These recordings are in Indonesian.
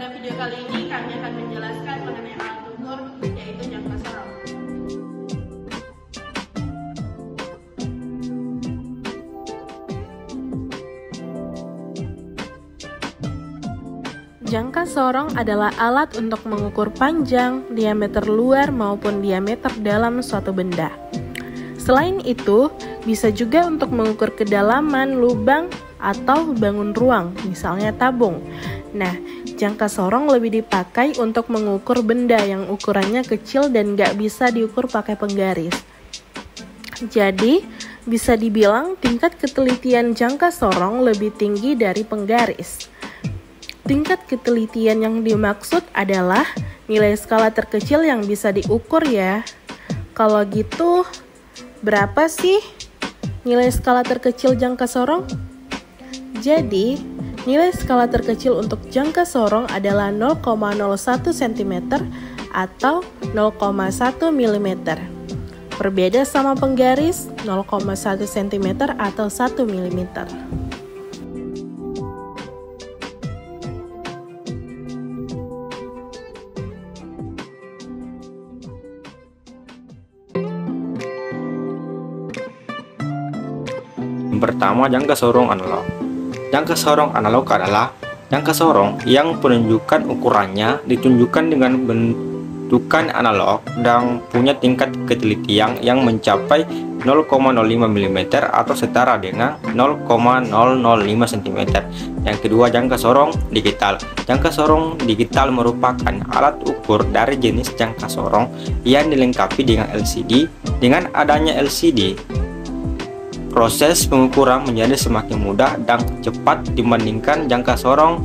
Pada video kali ini kami akan menjelaskan mengenai alat ukur yaitu jangka sorong. Jangka sorong adalah alat untuk mengukur panjang, diameter luar maupun diameter dalam suatu benda. Selain itu, bisa juga untuk mengukur kedalaman lubang atau bangun ruang, misalnya tabung. Nah, jangka sorong lebih dipakai untuk mengukur benda yang ukurannya kecil dan nggak bisa diukur pakai penggaris. Jadi, bisa dibilang tingkat ketelitian jangka sorong lebih tinggi dari penggaris. Tingkat ketelitian yang dimaksud adalah nilai skala terkecil yang bisa diukur ya. Kalau gitu, berapa sih nilai skala terkecil jangka sorong? Jadi, nilai skala terkecil untuk jangka sorong adalah 0,01 cm atau 0,1 mm. Berbeda sama penggaris 0,1 cm atau 1 mm. Pertama, jangka sorong analog. Jangka sorong analog adalah jangka sorong yang penunjukan ukurannya ditunjukkan dengan bentukan analog dan punya tingkat ketelitian yang mencapai 0,05 mm atau setara dengan 0,005 cm. Yang kedua, jangka sorong digital. Jangka sorong digital merupakan alat ukur dari jenis jangka sorong yang dilengkapi dengan LCD. Dengan adanya LCD, proses pengukuran menjadi semakin mudah dan cepat dibandingkan jangka sorong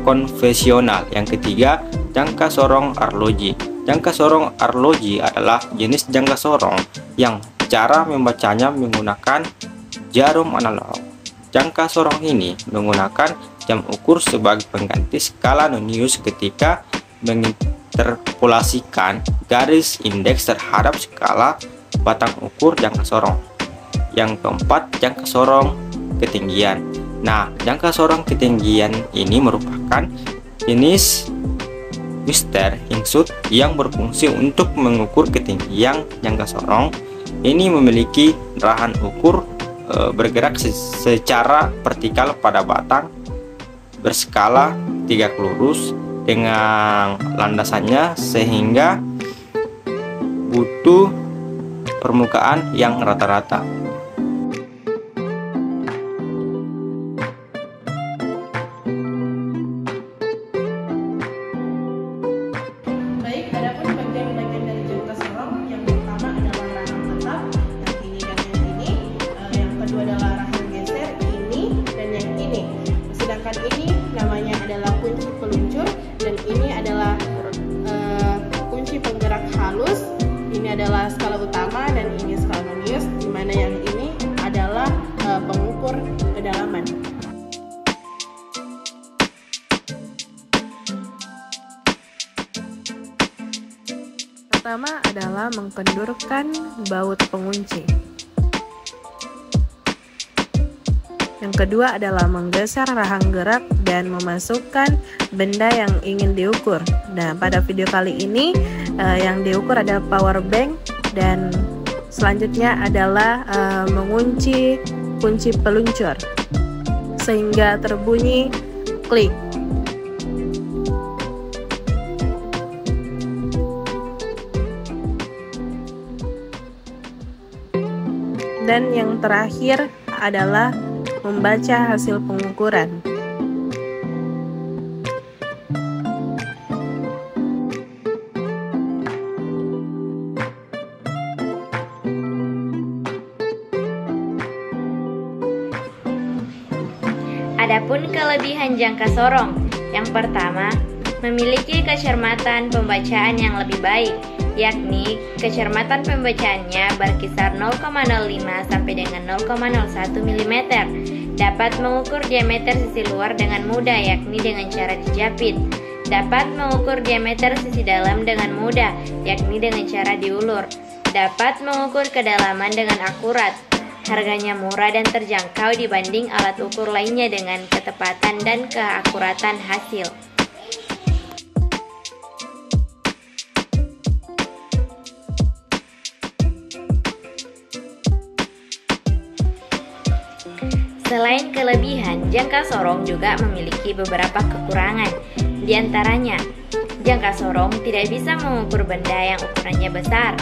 konvensional. Yang ketiga, jangka sorong arloji. Jangka sorong arloji adalah jenis jangka sorong yang cara membacanya menggunakan jarum analog. Jangka sorong ini menggunakan jam ukur sebagai pengganti skala Nonius ketika menginterpolasikan garis indeks terhadap skala batang ukur jangka sorong. Yang keempat, jangka sorong ketinggian. Nah, jangka sorong ketinggian ini merupakan jenis Mr. Hingsut yang berfungsi untuk mengukur ketinggian jangka sorong. Ini memiliki rahan ukur bergerak secara vertikal pada batang berskala 3 lurus dengan landasannya sehingga butuh permukaan yang rata-rata. Ini namanya adalah kunci peluncur dan ini adalah kunci penggerak halus. Ini adalah skala utama dan ini skala Nonius, di mana yang ini adalah pengukur kedalaman. Pertama adalah mengkendurkan baut pengunci. Yang kedua adalah menggeser rahang gerak dan memasukkan benda yang ingin diukur. Nah, pada video kali ini yang diukur ada power bank dan selanjutnya adalah mengunci kunci peluncur sehingga terbunyi klik. Dan yang terakhir adalah membaca hasil pengukuran. Adapun kelebihan jangka sorong, yang pertama, memiliki kecermatan pembacaan yang lebih baik, yakni kecermatan pembacaannya berkisar 0,05 sampai dengan 0,01 mm. Dapat mengukur diameter sisi luar dengan mudah, yakni dengan cara dijapit. Dapat mengukur diameter sisi dalam dengan mudah, yakni dengan cara diulur. Dapat mengukur kedalaman dengan akurat. Harganya murah dan terjangkau dibanding alat ukur lainnya dengan ketepatan dan keakuratan hasil. Selain kelebihan, jangka sorong juga memiliki beberapa kekurangan. Di antaranya, jangka sorong tidak bisa mengukur benda yang ukurannya besar.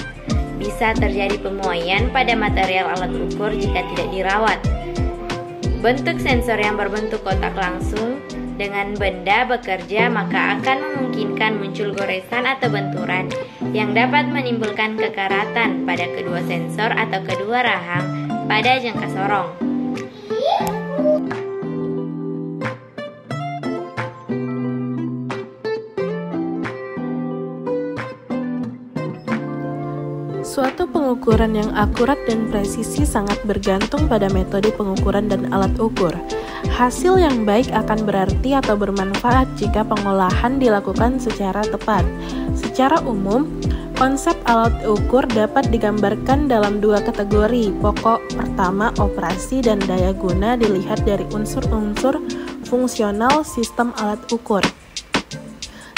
Bisa terjadi pemuaian pada material alat ukur jika tidak dirawat. Bentuk sensor yang berbentuk kotak langsung dengan benda bekerja maka akan memungkinkan muncul goresan atau benturan yang dapat menimbulkan kekaratan pada kedua sensor atau kedua rahang pada jangka sorong. Suatu pengukuran yang akurat dan presisi sangat bergantung pada metode pengukuran dan alat ukur. Hasil yang baik akan berarti atau bermanfaat jika pengolahan dilakukan secara tepat. Secara umum, konsep alat ukur dapat digambarkan dalam dua kategori. Pokok pertama, operasi dan daya guna dilihat dari unsur-unsur fungsional sistem alat ukur.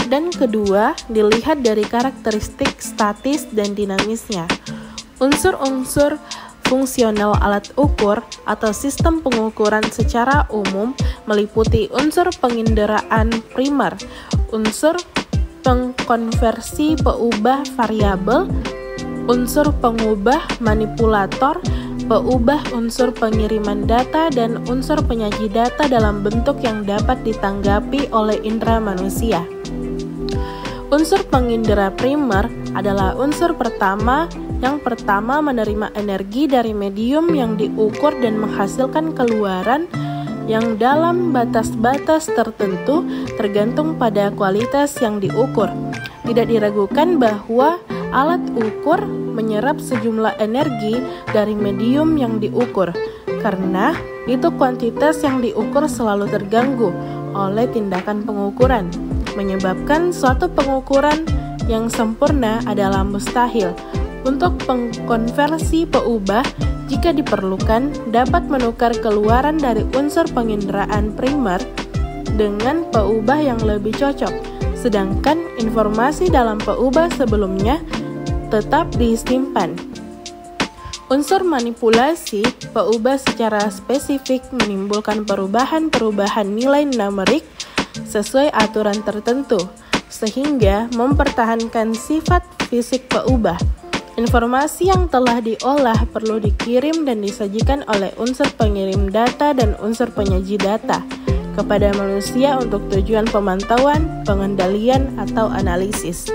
Dan kedua, dilihat dari karakteristik statis dan dinamisnya. Unsur-unsur fungsional alat ukur atau sistem pengukuran secara umum meliputi unsur penginderaan primer, unsur pengkonversi peubah variabel, unsur pengubah manipulator, peubah unsur pengiriman data, dan unsur penyaji data dalam bentuk yang dapat ditanggapi oleh indera manusia. Unsur pengindera primer adalah unsur yang pertama menerima energi dari medium yang diukur dan menghasilkan keluaran yang dalam batas-batas tertentu tergantung pada kualitas yang diukur. Tidak diragukan bahwa alat ukur menyerap sejumlah energi dari medium yang diukur, karena itu kuantitas yang diukur selalu terganggu oleh tindakan pengukuran, menyebabkan suatu pengukuran yang sempurna adalah mustahil. Untuk pengkonversi peubah, jika diperlukan, dapat menukar keluaran dari unsur penginderaan primer dengan peubah yang lebih cocok, sedangkan informasi dalam peubah sebelumnya tetap disimpan. Unsur manipulasi peubah secara spesifik menimbulkan perubahan-perubahan nilai numerik sesuai aturan tertentu, sehingga mempertahankan sifat fisik peubah. Informasi yang telah diolah perlu dikirim dan disajikan oleh unsur pengirim data dan unsur penyaji data kepada manusia untuk tujuan pemantauan, pengendalian, atau analisis.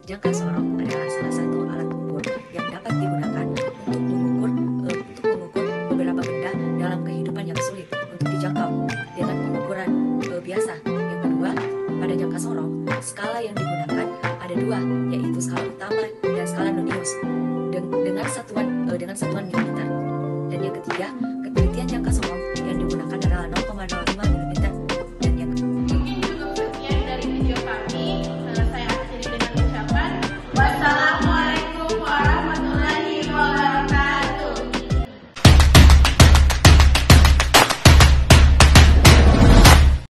Jangka sorong adalah salah satu alat ukur yang dapat digunakan untuk mengukur beberapa benda dalam kehidupan yang sulit untuk dijangkau dengan pengukuran biasa. Yang kedua, pada jangka sorong, skala yang digunakan ada dua, yaitu skala utama dan skala nonius dengan satuan milimeter. Dan yang ketiga, ketelitian jangka sorong